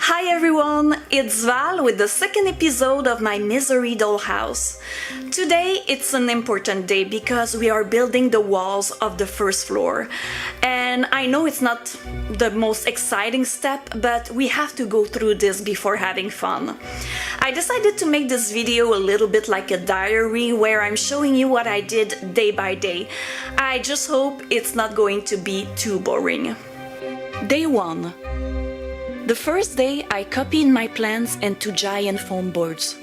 Hi everyone, it's Val with the second episode of my Misery Dollhouse. Today it's an important day because we are building the walls of the first floor. And I know it's not the most exciting step, but we have to go through this before having fun. I decided to make this video a little bit like a diary where I'm showing you what I did day by day. I just hope it's not going to be too boring. Day 1. The first day, I copied my plans into giant foam boards.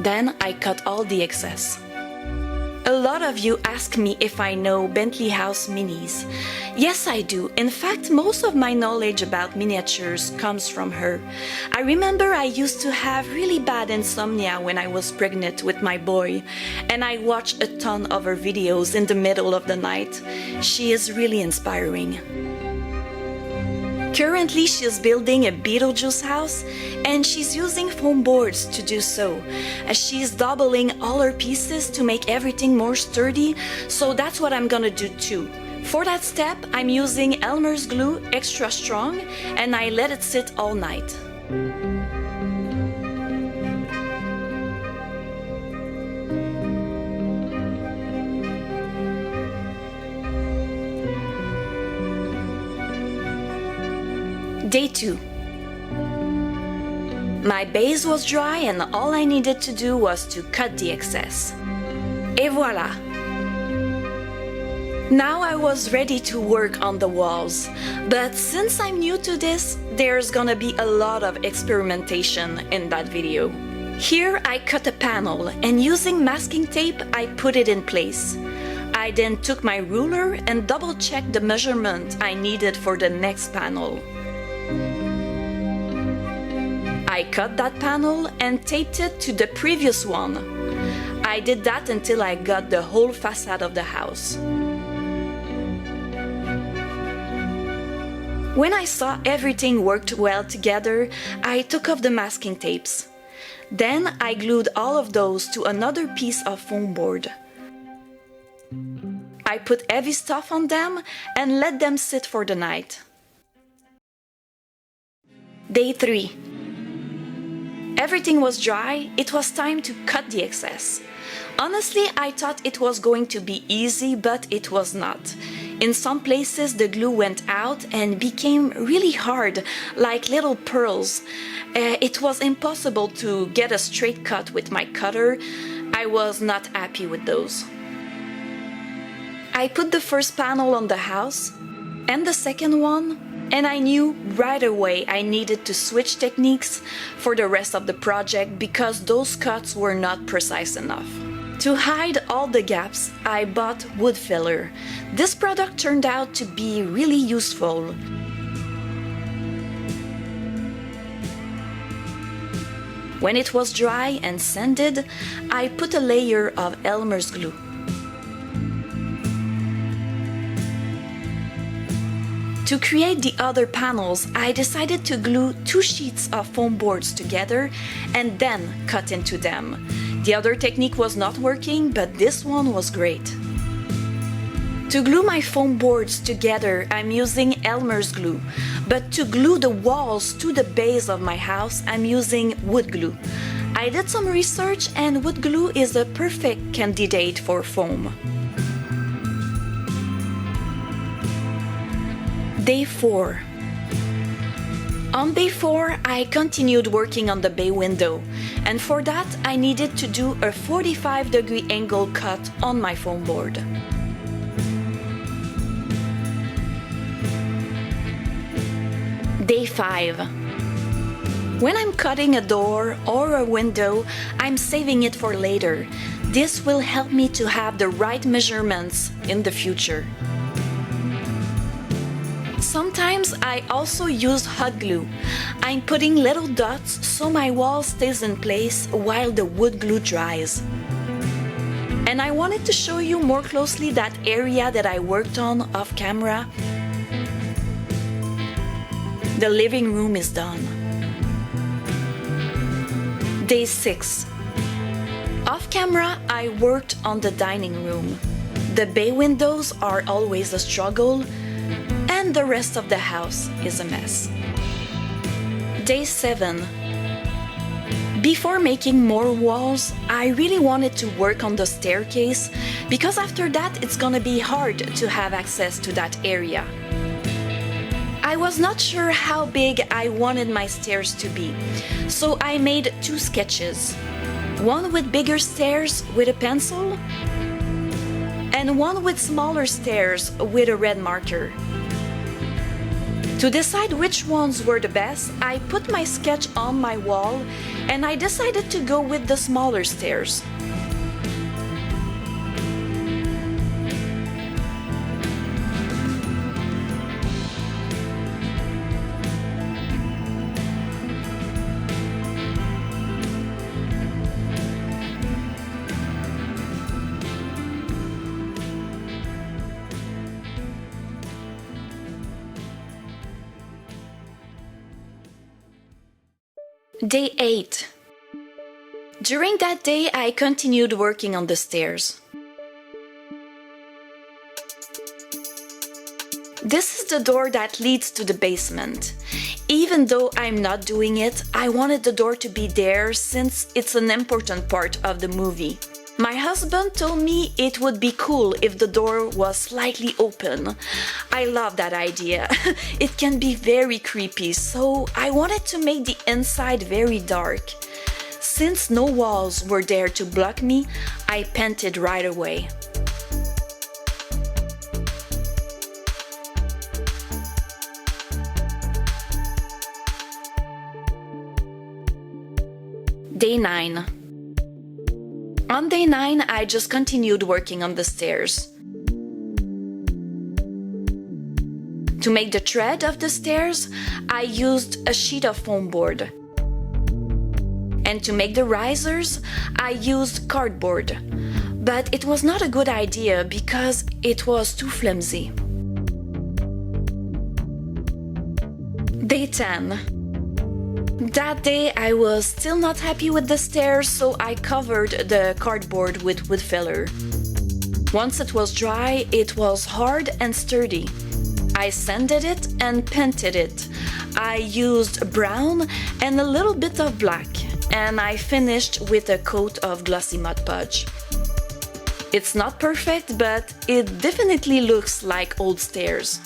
Then I cut all the excess. A lot of you ask me if I know Bentley House minis. Yes, I do. In fact, most of my knowledge about miniatures comes from her. I remember I used to have really bad insomnia when I was pregnant with my boy, and I watched a ton of her videos in the middle of the night. She is really inspiring. Currently, she's building a Beetlejuice house, and she's using foam boards to do so, as she's doubling all her pieces to make everything more sturdy, so that's what I'm gonna do too. For that step, I'm using Elmer's glue extra strong, and I let it sit all night. Day 2. My base was dry and all I needed to do was to cut the excess. Et voilà! Now I was ready to work on the walls, but since I'm new to this, there's gonna be a lot of experimentation in that video. Here I cut a panel and using masking tape I put it in place. I then took my ruler and double-checked the measurement I needed for the next panel. I cut that panel and taped it to the previous one. I did that until I got the whole facade of the house. When I saw everything worked well together, I took off the masking tapes. Then I glued all of those to another piece of foam board. I put heavy stuff on them and let them sit for the night. Day 3. Everything was dry, it was time to cut the excess. Honestly, I thought it was going to be easy, but it was not. In some places the glue went out and became really hard, like little pearls. It was impossible to get a straight cut with my cutter. I was not happy with those. I put the first panel on the house and the second one, and I knew right away I needed to switch techniques for the rest of the project because those cuts were not precise enough. To hide all the gaps, I bought wood filler. This product turned out to be really useful. When it was dry and sanded, I put a layer of Elmer's glue. To create the other panels, I decided to glue 2 sheets of foam boards together and then cut into them. The other technique was not working, but this one was great. To glue my foam boards together, I'm using Elmer's glue, but to glue the walls to the base of my house, I'm using wood glue. I did some research and wood glue is a perfect candidate for foam. Day 4. On day 4, I continued working on the bay window, and for that I needed to do a 45-degree angle cut on my foam board. Day 5. When I'm cutting a door or a window, I'm saving it for later. This will help me to have the right measurements in the future. Sometimes I also use hot glue. I'm putting little dots so my wall stays in place while the wood glue dries. And I wanted to show you more closely that area that I worked on off camera. The living room is done. Day 6. Off camera, I worked on the dining room. The bay windows are always a struggle, and and the rest of the house is a mess. Day 7. Before making more walls, I really wanted to work on the staircase because after that it's gonna be hard to have access to that area. I was not sure how big I wanted my stairs to be, so I made 2 sketches. One with bigger stairs with a pencil, and one with smaller stairs with a red marker. To decide which ones were the best, I put my sketch on my wall and I decided to go with the smaller stairs. Day 8. During that day, I continued working on the stairs. This is the door that leads to the basement. Even though I'm not doing it, I wanted the door to be there since it's an important part of the movie. My husband told me it would be cool if the door was slightly open. I love that idea. It can be very creepy, so I wanted to make the inside very dark. Since no walls were there to block me, I painted right away. Day 9. On day 9, I just continued working on the stairs. To make the tread of the stairs, I used a sheet of foam board. And to make the risers, I used cardboard. But it was not a good idea because it was too flimsy. Day 10. That day I was still not happy with the stairs, so I covered the cardboard with wood filler. Once it was dry, it was hard and sturdy. I sanded it and painted it. I used brown and a little bit of black, and I finished with a coat of glossy Mod Podge. It's not perfect, but it definitely looks like old stairs.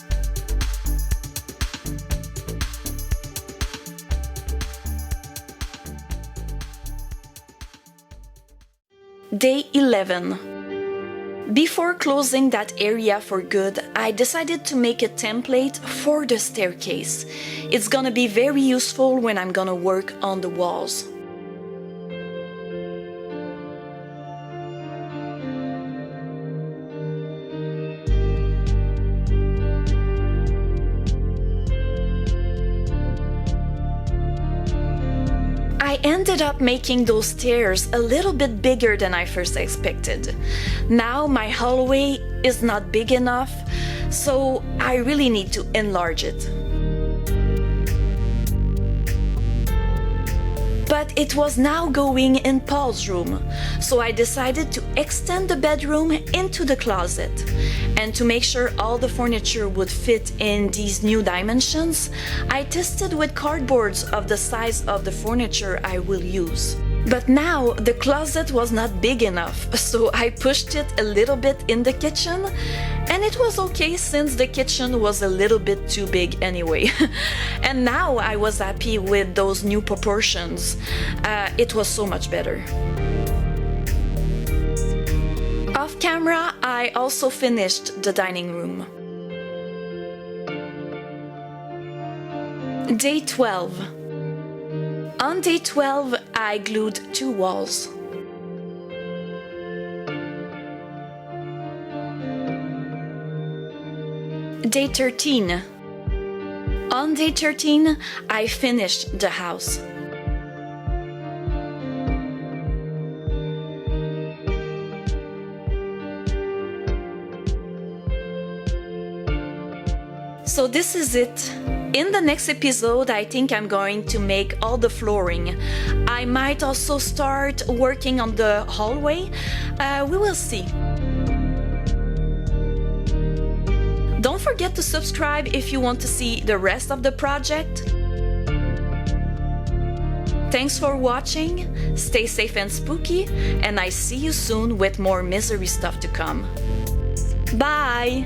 Day 11. Before closing that area for good, I decided to make a template for the staircase. It's gonna be very useful when I'm gonna work on the walls. I ended up making those stairs a little bit bigger than I first expected. Now my hallway is not big enough, so I really need to enlarge it. But it was now going in Paul's room, so I decided to extend the bedroom into the closet. And to make sure all the furniture would fit in these new dimensions, I tested with cardboards of the size of the furniture I will use. But now the closet was not big enough, so I pushed it a little bit in the kitchen, and it was okay since the kitchen was a little bit too big anyway. And now I was happy with those new proportions. It was so much better. Off camera, I also finished the dining room. Day 12. On day 12, I glued 2 walls. Day 13. On day 13, I finished the house. So this is it. In the next episode, I think I'm going to make all the flooring. I might also start working on the hallway. We will see. Don't forget to subscribe if you want to see the rest of the project. Thanks for watching, stay safe and spooky, and I see you soon with more misery stuff to come. Bye!